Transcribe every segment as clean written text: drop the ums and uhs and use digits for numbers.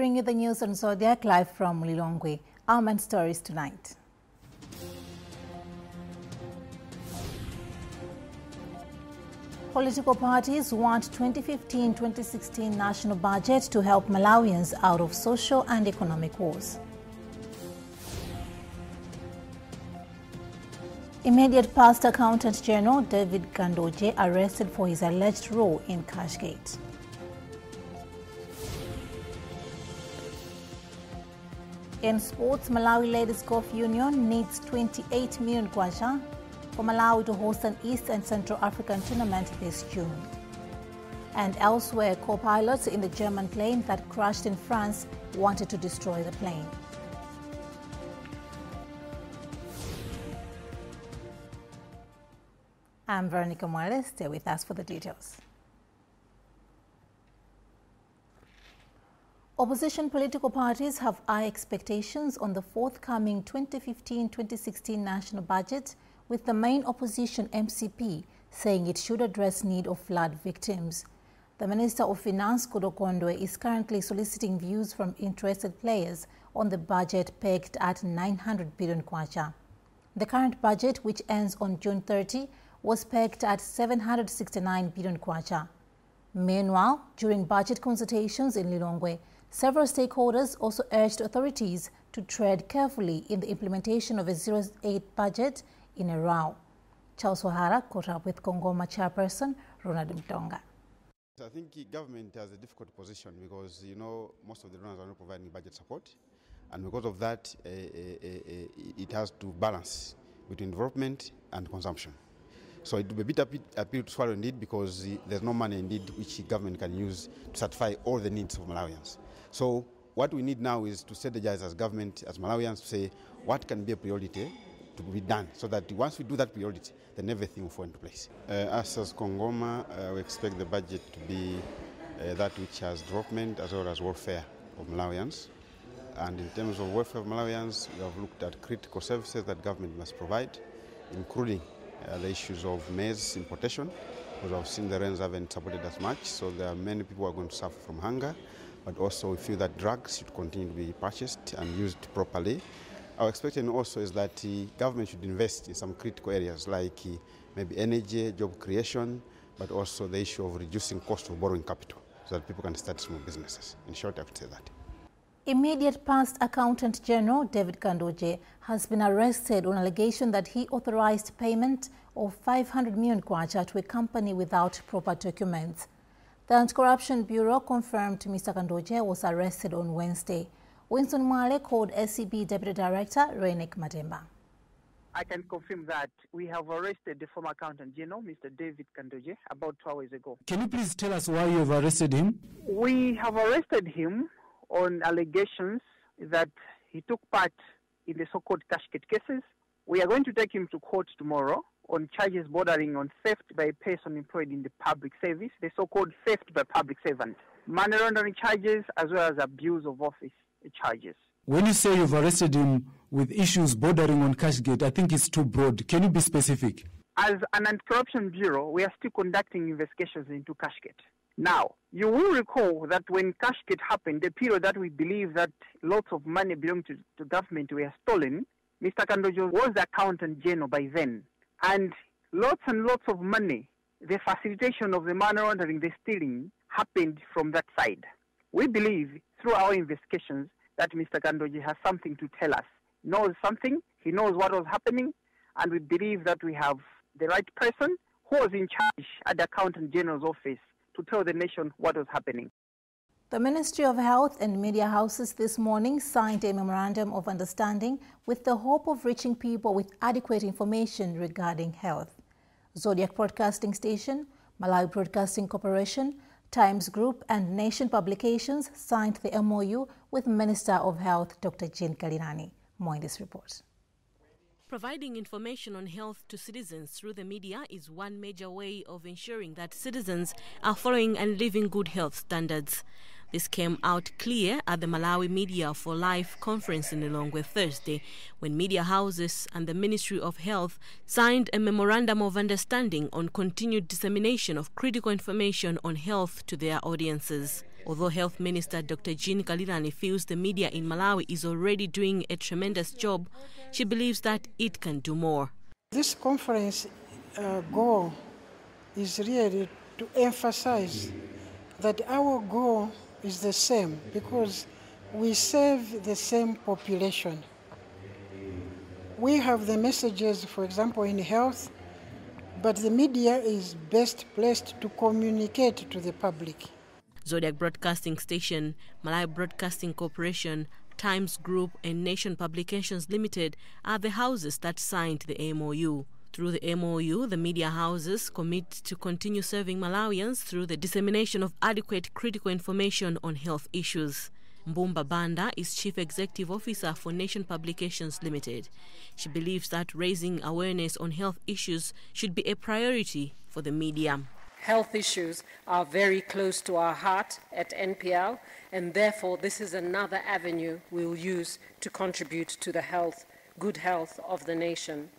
bring you the news on Zodiak live from Lilongwe. Our main stories tonight. Political parties want 2015-2016 national budget to help Malawians out of social and economic woes. Immediate past Accountant General David Kandoje arrested for his alleged role in Cashgate. In sports, Malawi Ladies Golf Union needs 28 million kwacha for Malawi to host an East and Central African tournament this June. And elsewhere, co-pilots in the German plane that crashed in France wanted to destroy the plane. I'm Veronica Morales. Stay with us for the details. Opposition political parties have high expectations on the forthcoming 2015-2016 national budget, with the main opposition MCP saying it should address need of flood victims. The Minister of Finance, Kudo Kondwe, is currently soliciting views from interested players on the budget pegged at 900 billion kwacha. The current budget, which ends on June 30, was pegged at 769 billion kwacha. Meanwhile, during budget consultations in Lilongwe, several stakeholders also urged authorities to tread carefully in the implementation of a 0-8 budget in a row. Charles Wahara caught up with Kongoma chairperson Ronald Mtonga. I think the government has a difficult position because, most of the donors are not providing budget support. And because of that, it has to balance between development and consumption. So it will be a bit appeal to swallow indeed, because there's no money indeed which the government can use to satisfy all the needs of Malawians. So what we need now is to strategize as government, as Malawians, to say what can be a priority to be done, so that once we do that priority, then everything will fall into place. Us as Kongoma, we expect the budget to be that which has development as well as welfare of Malawians. And in terms of welfare of Malawians, we have looked at critical services that government must provide, including the issues of maize importation, because I've seen the rains haven't supported as much, so there are many people who are going to suffer from hunger. But also we feel that drugs should continue to be purchased and used properly. Our expectation also is that the government should invest in some critical areas like maybe energy, job creation, but also the issue of reducing cost of borrowing capital so that people can start small businesses. In short, I would say that. Immediate past Accountant General David Kandoje has been arrested on allegation that he authorized payment of 500 million kwacha to a company without proper documents. The Anti-Corruption Bureau confirmed Mr. Kandoje was arrested on Wednesday. Winston Mwale called SCB Deputy Director Reinek Matemba. I can confirm that we have arrested the former Accountant General, Mr. David Kandoje, about 2 hours ago. Can you please tell us why you have arrested him? We have arrested him on allegations that he took part in the so-called Cashgate cases. We are going to take him to court tomorrow on charges bordering on theft by a person employed in the public service, the so-called theft by public servant, money laundering charges, as well as abuse of office charges. When you say you've arrested him with issues bordering on Cashgate, I think it's too broad. Can you be specific? As an Anti-Corruption Bureau, we are still conducting investigations into Cashgate. Now, you will recall that when Cashgate happened, the period that we believe that lots of money belonging to government were stolen, Mr. Kandoje was the Accountant General by then. And lots of money, the facilitation of the money laundering, the stealing, happened from that side. We believe, through our investigations, that Mr. Kandoje has something to tell us. He knows something, he knows what was happening, and we believe that we have the right person who was in charge at the Accountant General's office to tell the nation what was happening. The Ministry of Health and Media Houses this morning signed a memorandum of understanding with the hope of reaching people with adequate information regarding health. Zodiak Broadcasting Station, Malawi Broadcasting Corporation, Times Group and Nation Publications signed the MOU with Minister of Health Dr. Jean Kalinani. More in this report. Providing information on health to citizens through the media is one major way of ensuring that citizens are following and living good health standards. This came out clear at the Malawi Media for Life conference in Lilongwe Thursday, when media houses and the Ministry of Health signed a memorandum of understanding on continued dissemination of critical information on health to their audiences. Although Health Minister Dr. Jean Kalirani feels the media in Malawi is already doing a tremendous job, she believes that it can do more. This conference goal is really to emphasize that our goal is the same, because we serve the same population. We have the messages, for example, in health, but the media is best placed to communicate to the public. Zodiak Broadcasting Station, Malawi Broadcasting Corporation, Times Group and Nation Publications Limited are the houses that signed the MOU. Through the MOU, the media houses commit to continue serving Malawians through the dissemination of adequate critical information on health issues. Mbumba Banda is Chief Executive Officer for Nation Publications Limited. She believes that raising awareness on health issues should be a priority for the media. Health issues are very close to our heart at NPL, and therefore this is another avenue we'll use to contribute to the good health of the nation.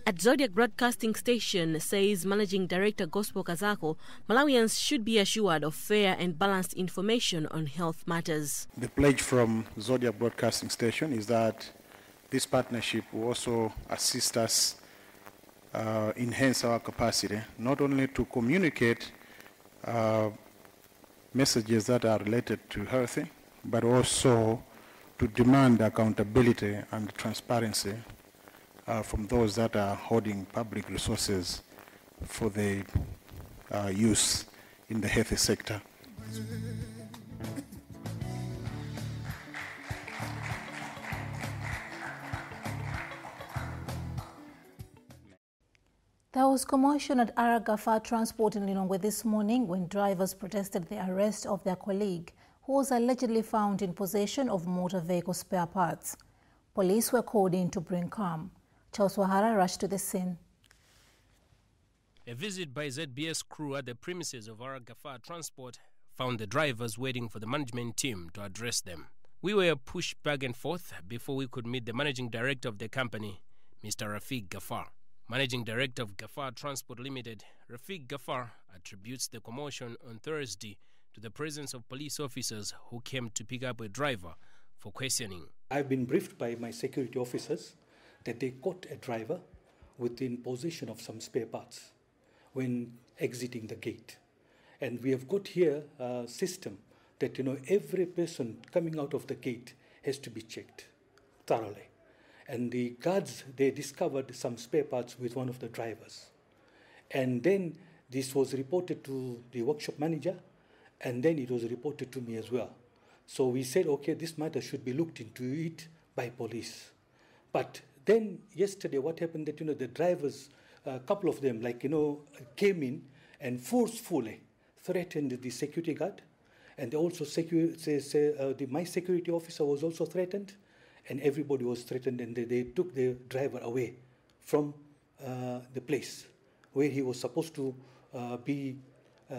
At Zodiak Broadcasting Station, says Managing Director Gospel Kazako, Malawians should be assured of fair and balanced information on health matters. The pledge from Zodiak Broadcasting Station is that this partnership will also assist us enhance our capacity, not only to communicate messages that are related to health, but also to demand accountability and transparency from those that are holding public resources for the use in the health sector. There was commotion at Aragafa Transport in Lilongwe this morning when drivers protested the arrest of their colleague, who was allegedly found in possession of motor vehicle spare parts. Police were called in to bring calm. Charles Wahara rushed to the scene. A visit by ZBS crew at the premises of Aragafa Transport found the drivers waiting for the management team to address them. We were pushed back and forth before we could meet the managing director of the company, Mr. Rafiq Gafar. Managing Director of Gafar Transport Limited, Rafiq Gafar, attributes the commotion on Thursday to the presence of police officers who came to pick up a driver for questioning. I've been briefed by my security officers that they caught a driver within possession of some spare parts when exiting the gate. And we have got here a system that, every person coming out of the gate has to be checked thoroughly. And the guards, they discovered some spare parts with one of the drivers. And then this was reported to the workshop manager, and then it was reported to me as well. So we said, okay, this matter should be looked into it by police. But then yesterday, what happened that, the drivers, a couple of them, came in and forcefully threatened the security guard. And they also, my security officer was also threatened. And everybody was threatened, and they took the driver away from the place where he was supposed to be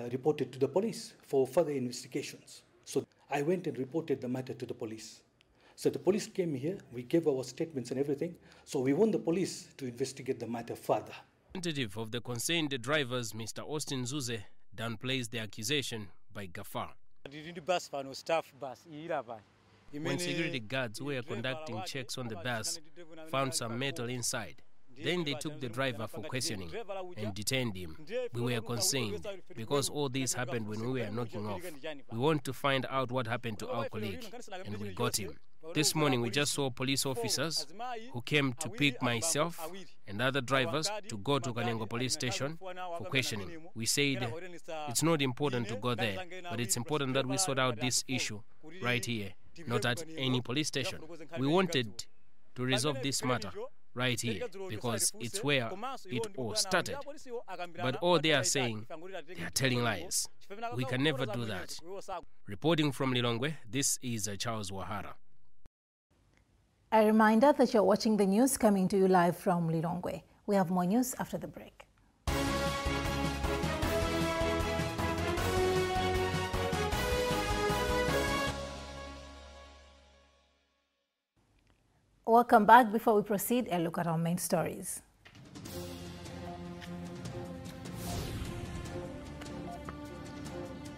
reported to the police for further investigations. So I went and reported the matter to the police. So the police came here, we gave our statements and everything, so we want the police to investigate the matter further. Representative of the concerned drivers, Mr. Austin Zuze, downplays the accusation by Gafar. When security guards were conducting checks on the bus, found some metal inside. Then they took the driver for questioning and detained him. We were concerned because all this happened when we were knocking off. We want to find out what happened to our colleague, and we got him. This morning we just saw police officers who came to pick myself and other drivers to go to Kanengo police station for questioning. We said it's not important to go there, but it's important that we sort out this issue right here, not at any police station. We wanted to resolve this matter right here because it's where it all started. But all they are saying, they are telling lies. We can never do that. Reporting from Lilongwe, this is Charles Wahara. A reminder that you're watching the news coming to you live from Lilongwe. We have more news after the break. Welcome back. Before we proceed, a look at our main stories.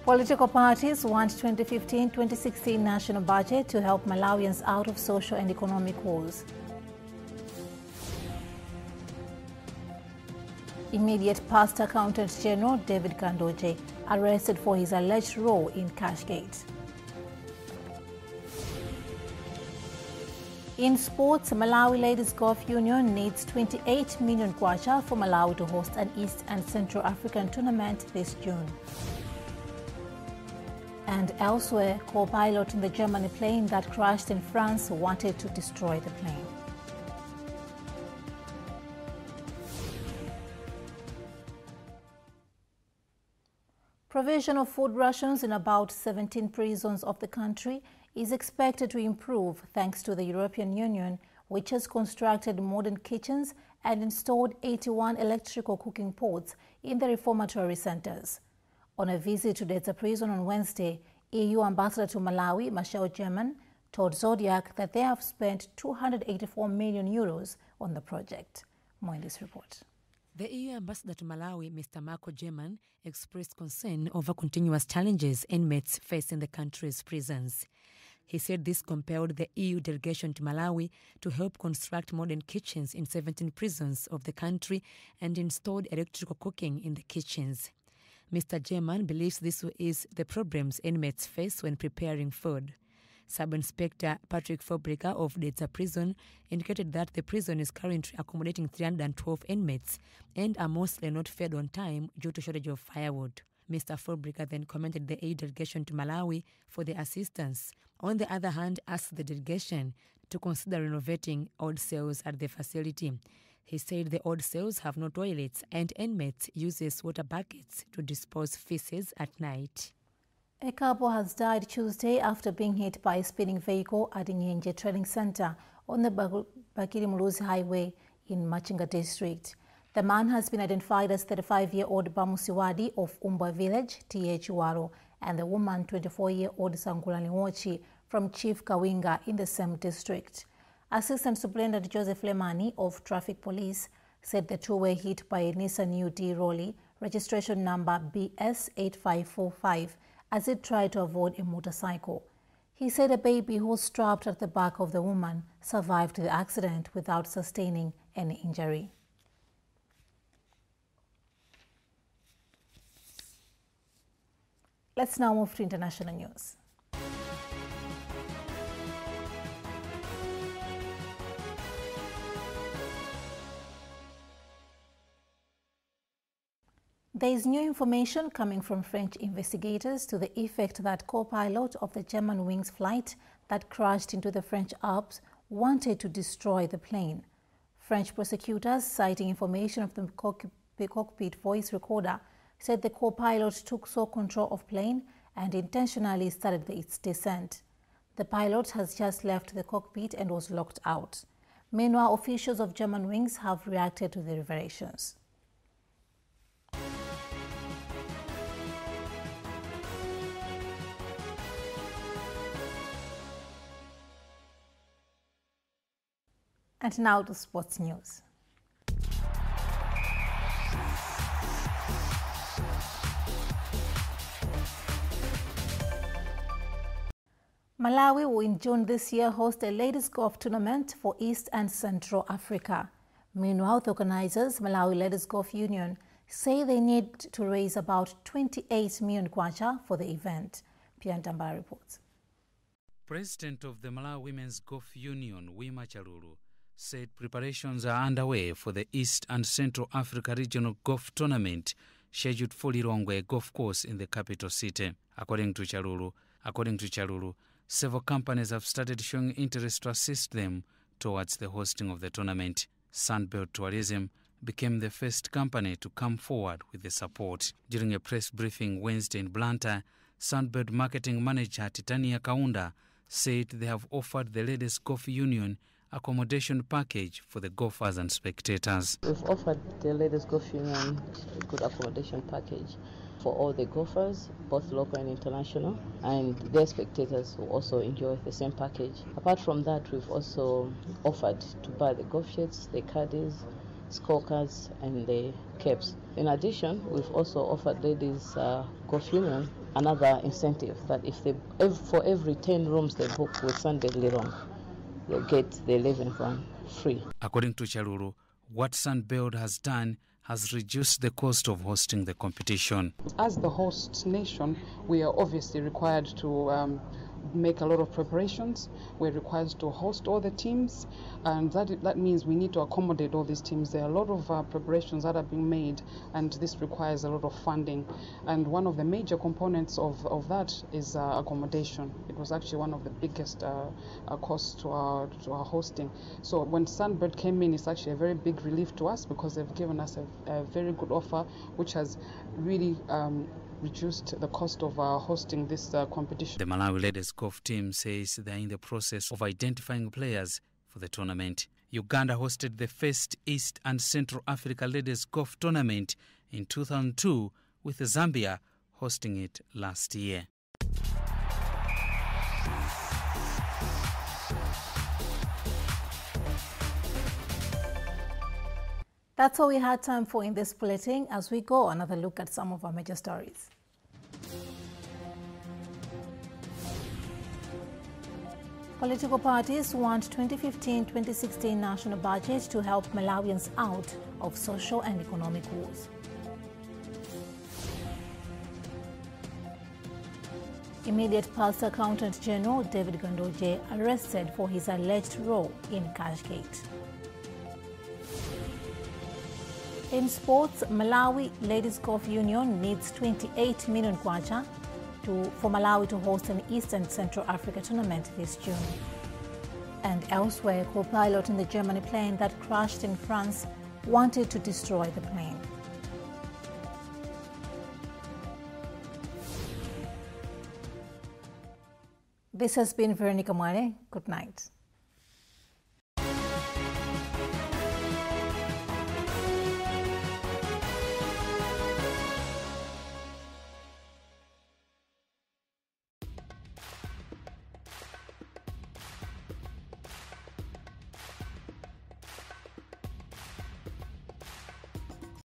Political parties want 2015-2016 national budget to help Malawians out of social and economic woes. Immediate past Accountant General David Kandoje arrested for his alleged role in Cashgate. In sports, Malawi Ladies Golf Union needs 28 million kwacha for Malawi to host an East and Central African tournament this June. And elsewhere, co-pilot in the German plane that crashed in France wanted to destroy the plane. Provision of food rations in about 17 prisons of the country is expected to improve thanks to the European Union, which has constructed modern kitchens and installed 81 electrical cooking pots in the reformatory centers. On a visit to Dedza prison on Wednesday, EU Ambassador to Malawi, Michelle German, told Zodiak that they have spent €284 million on the project. More in this report. The EU Ambassador to Malawi, Mr. Marco German, expressed concern over continuous challenges inmates face in the country's prisons. He said this compelled the EU delegation to Malawi to help construct modern kitchens in 17 prisons of the country and installed electrical cooking in the kitchens. Mr. German believes this is the problems inmates face when preparing food. Sub-Inspector Patrick Fabrica of Dedza Prison indicated that the prison is currently accommodating 312 inmates and are mostly not fed on time due to shortage of firewood. Mr. Fabrica then commended the EU delegation to Malawi for the assistance. On the other hand, asked the delegation to consider renovating old cells at the facility. He said the old cells have no toilets and inmates uses water buckets to dispose feces at night. A couple has died Tuesday after being hit by a speeding vehicle at Nyenje Trading Center on the Bakiri Muluzi Highway in Machinga District. The man has been identified as 35-year-old Bamusiwadi of Umbwa Village, TH Waro, and the woman 24-year-old Sangulani Wochi from Chief Kawinga in the same district. Assistant Superintendent Joseph Lemani of Traffic Police said the two were hit by a Nissan UD Rolly, registration number BS8545, as it tried to avoid a motorcycle. He said a baby who was strapped at the back of the woman survived the accident without sustaining any injury. Let's now move to international news. There is new information coming from French investigators to the effect that co-pilot of the Germanwings flight that crashed into the French Alps wanted to destroy the plane. French prosecutors, citing information of the cockpit voice recorder, said the co-pilot took sole control of plane and intentionally started its descent. The pilot has just left the cockpit and was locked out. Meanwhile, officials of Germanwings have reacted to the revelations. And now to sports news. Malawi will in June this year host a ladies golf tournament for East and Central Africa. Meanwhile, the organizers, Malawi Ladies Golf Union, say they need to raise about 28 million kwacha for the event. Pierre Ntambara reports. President of the Malawi Women's Golf Union, Wima Chalulu, said preparations are underway for the East and Central Africa Regional Golf Tournament scheduled for Lilongwe Golf Course in the capital city. According to Chalulu, several companies have started showing interest to assist them towards the hosting of the tournament. Sunbelt Tourism became the first company to come forward with the support. During a press briefing Wednesday in Blantyre, Sunbelt marketing manager Titania Kaunda said they have offered the Ladies Golf Union accommodation package for the golfers and spectators. We've offered the Ladies Golf Union a good accommodation package for all the golfers, both local and international, and their spectators will also enjoy the same package. Apart from that, we've also offered to buy the golf shirts, the caddies, scorecards, and the caps. In addition, we've also offered Ladies Golf Union another incentive that for every 10 rooms they book with Sunbed Lirong, they'll get the 11th one free. According to Chalulu, what Sunbed has done has reduced the cost of hosting the competition. As the host nation, we are obviously required to make a lot of preparations. We're required to host all the teams, and that means we need to accommodate all these teams. There are a lot of preparations that are being made, and this requires a lot of funding. And one of the major components of that is accommodation. It was actually one of the biggest costs to our hosting. So when Sunbed came in, it's actually a very big relief to us because they've given us a very good offer, which has really reduced the cost of hosting this competition. The Malawi ladies golf team says they are in the process of identifying players for the tournament. Uganda hosted the first East and Central Africa ladies golf tournament in 2002, with Zambia hosting it last year. That's all we had time for in this bulletin. As we go, another look at some of our major stories. Political parties want 2015-2016 national budget to help Malawians out of social and economic woes. Immediate past Accountant General David Gandoje arrested for his alleged role in Cashgate. In sports, Malawi Ladies Golf Union needs 28 million kwacha for Malawi to host an East and Central Africa tournament this June. And elsewhere, a co-pilot in the German plane that crashed in France wanted to destroy the plane. This has been Veronica Mwale. Good night.